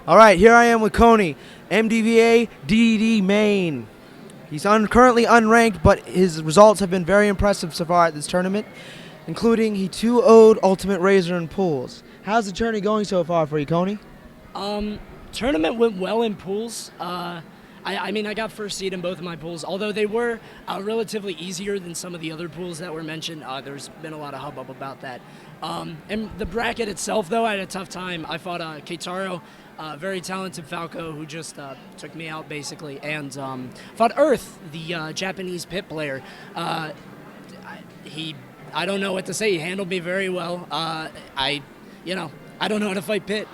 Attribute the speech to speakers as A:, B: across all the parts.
A: All right, here I am with Coney, MDVA DD main. He's currently unranked, but his results have been very impressive so far at this tournament, including he 2-0'd Ultimate Razor in pools. How's the tourney going so far for you, Coney?
B: Tournament went well in pools. I mean, I got first seed in both of my pools, although they were relatively easier than some of the other pools that were mentioned. There's been a lot of hubbub about that. And the bracket itself, though, I had a tough time. I fought Keitaro, very talented Falco, who just took me out, basically, and fought Earth, the Japanese pit player. I don't know what to say. He handled me very well. I don't know how to fight pit.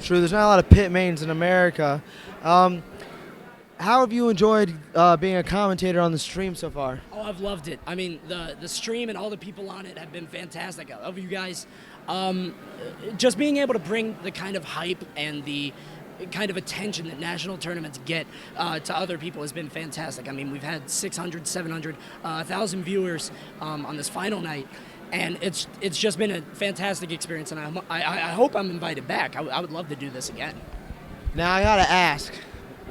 A: True, there's not a lot of pit mains in America. How have you enjoyed being a commentator on the stream so far?
B: Oh, I've loved it. I mean, the stream and all the people on it have been fantastic. I love you guys. Just being able to bring the kind of hype and the kind of attention that national tournaments get to other people has been fantastic. I mean, we've had 600, 700, 1,000 viewers on this final night. And it's just been a fantastic experience, and I hope I'm invited back. I would love to do this again.
A: Now I gotta ask,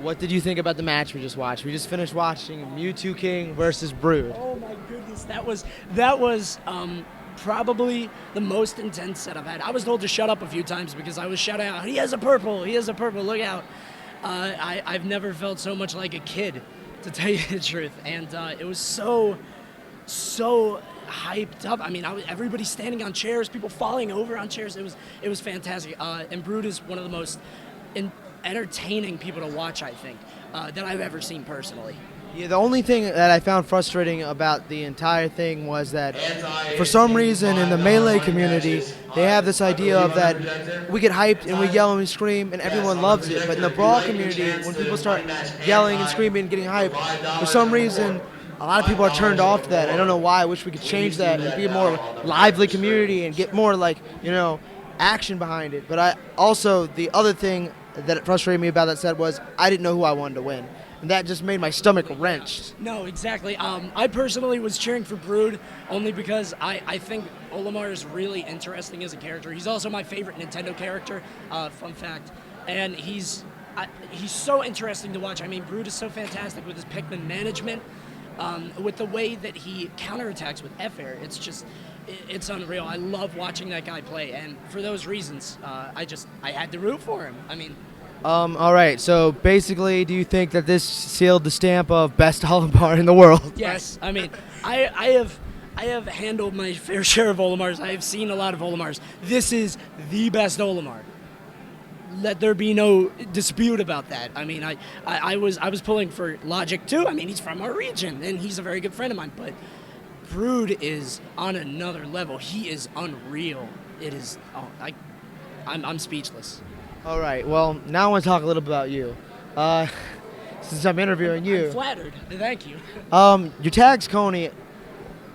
A: what did you think about the match we just watched? We just finished watching Mewtwo King versus Brood.
B: Oh my goodness, that was probably the most intense set I've had. I was told to shut up a few times because I was shouting out, "He has a purple! He has a purple! Look out!" I've never felt so much like a kid, to tell you the truth, and it was so hyped up. I mean, everybody standing on chairs, people falling over on chairs. It was fantastic. And Brood is one of the most entertaining people to watch, I think, that I've ever seen personally.
A: Yeah, the only thing that I found frustrating about the entire thing was that for some reason in the Melee community, they have this idea of that we get hyped and we yell and we scream and everyone loves it. But in the Brawl community, when people start yelling and screaming and getting hyped, for some reason, a lot of people are turned off to that. I don't know why. I wish we could change that and be a more lively community and get more, action behind it. But the other thing that frustrated me about that set was I didn't know who I wanted to win. And that just made my stomach wrenched.
B: No, exactly. I personally was cheering for Brood only because I think Olimar is really interesting as a character. He's also my favorite Nintendo character, fun fact. And he's so interesting to watch. I mean, Brood is so fantastic with his Pikmin management. With the way that he counterattacks with F-Air, it's unreal. I love watching that guy play, and for those reasons, I had to root for him. I mean,
A: all right. So basically, do you think that this sealed the stamp of best Olimar in the world?
B: Yes. I mean, I have handled my fair share of Olimars. I have seen a lot of Olimars. This is the best Olimar. Let there be no dispute about that. I mean, I was pulling for Logic too. I mean, he's from our region, and he's a very good friend of mine. But Brood is on another level. He is unreal. It is. I'm speechless.
A: All right. Well, now I want to talk a little bit about you. Since I'm interviewing you.
B: I'm flattered. Thank you.
A: Your tag's Coney.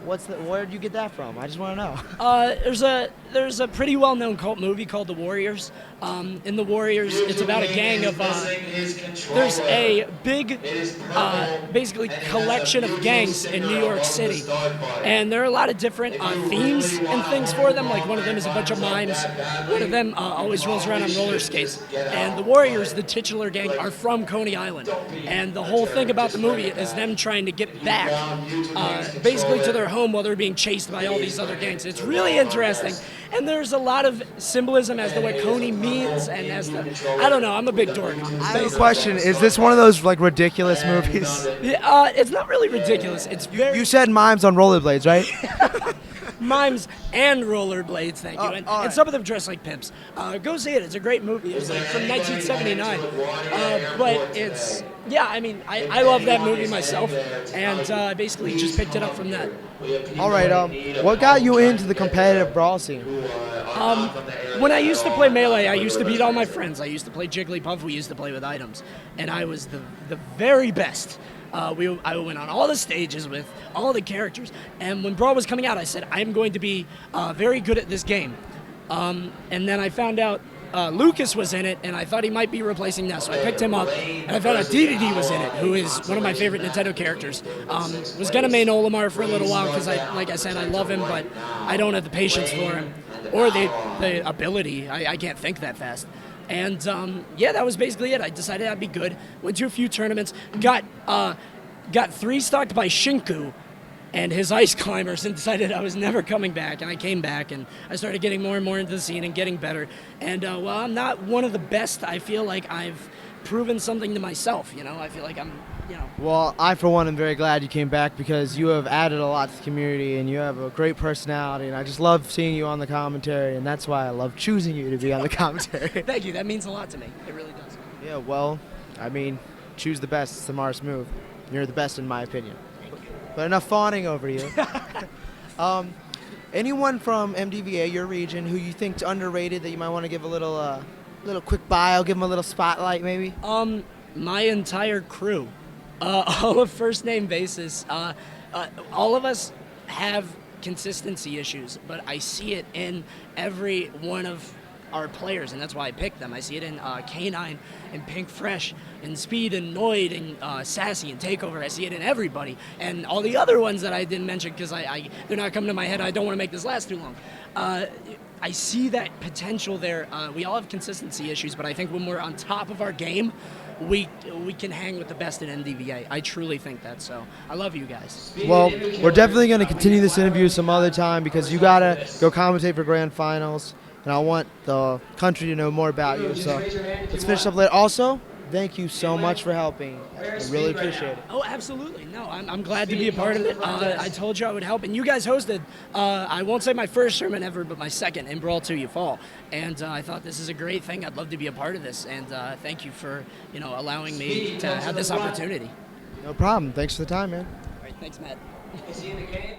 A: Where did you get that from? I just want to know.
B: There's a pretty well-known cult movie called The Warriors. In The Warriors, it's about a gang of. There's a big, basically collection of gangs in New York City, and there are a lot of different themes and things for them. Like one of them is a bunch of mimes. One of them always rolls around on roller skates. And the Warriors, the titular gang, are from Coney Island, and the whole thing about the movie is them trying to get back, basically to their home while they're being chased by all these other gangs. It's really interesting. And there's a lot of symbolism as to what Coney means, and I don't know, I'm a big dork.
A: I have a question. Is this one of those ridiculous movies?
B: Yeah, it's not really ridiculous. It's very...
A: You said mimes on rollerblades, right?
B: Mimes and rollerblades, thank you. And some of them dress like pimps. Go see it. It's a great movie. It's from 1979. But it's... Yeah, I mean, I love that movie myself, and I basically just picked it up from that.
A: All right, what got you into the competitive brawl scene?
B: When I used to play Melee, I used to beat all my friends. I used to play Jigglypuff. We used to play with items, and I was the very best. I went on all the stages with all the characters, and when Brawl was coming out, I said, I'm going to be very good at this game. And then I found out Lucas was in it, and I thought he might be replacing Ness, so I picked him up, and I found out DDD was in it, who is one of my favorite Nintendo characters. Was going to main Olimar for a little while, because, like I said, I love him, but I don't have the patience for him, or the ability. I can't think that fast. And yeah, that was basically it. I decided I'd be good. Went to a few tournaments. Got 3-stocked by Shinku and his ice climbers, and decided I was never coming back. And I came back, and I started getting more and more into the scene and getting better. And while I'm not one of the best, I feel like I've proven something to myself. I feel like I'm.
A: Well, I, for one, am very glad you came back because you have added a lot to the community and you have a great personality, and I just love seeing you on the commentary, and that's why I love choosing you to be on the commentary.
B: Thank you. That means a lot to me. It really does.
A: Yeah, well, I mean, choose the best. It's the smartest move. You're the best in my opinion. But enough fawning over you. Anyone from MDVA, your region, who you think's underrated that you might want to give a little quick bio, give them a little spotlight maybe?
B: My entire crew. All of first name basis. All of us have consistency issues, but I see it in every one of our players, and that's why I picked them. I see it in Coney and Pink Fresh and Speed and Noid and Sassy and Takeover. I see it in everybody, and all the other ones that I didn't mention because they're not coming to my head. I don't want to make this last too long. I see that potential there. We all have consistency issues, but I think when we're on top of our game, we can hang with the best in MDVA. I truly think that, so I love you guys.
A: Well, we're definitely going to continue this interview some other time because you got to go commentate for grand finals, and I want the country to know more about you. So let's finish up later. Also, thank you so much for helping. I really appreciate it.
B: Oh, absolutely. No, I'm glad to be a part of it. I told you I would help, and you guys hosted, I won't say my first tournament ever, but my second in Brawl 2 You Fall. And I thought this is a great thing. I'd love to be a part of this, and thank you for allowing me to have this opportunity.
A: No problem. Thanks for the time, man.
B: All right, thanks, Matt.
C: Is he in the game?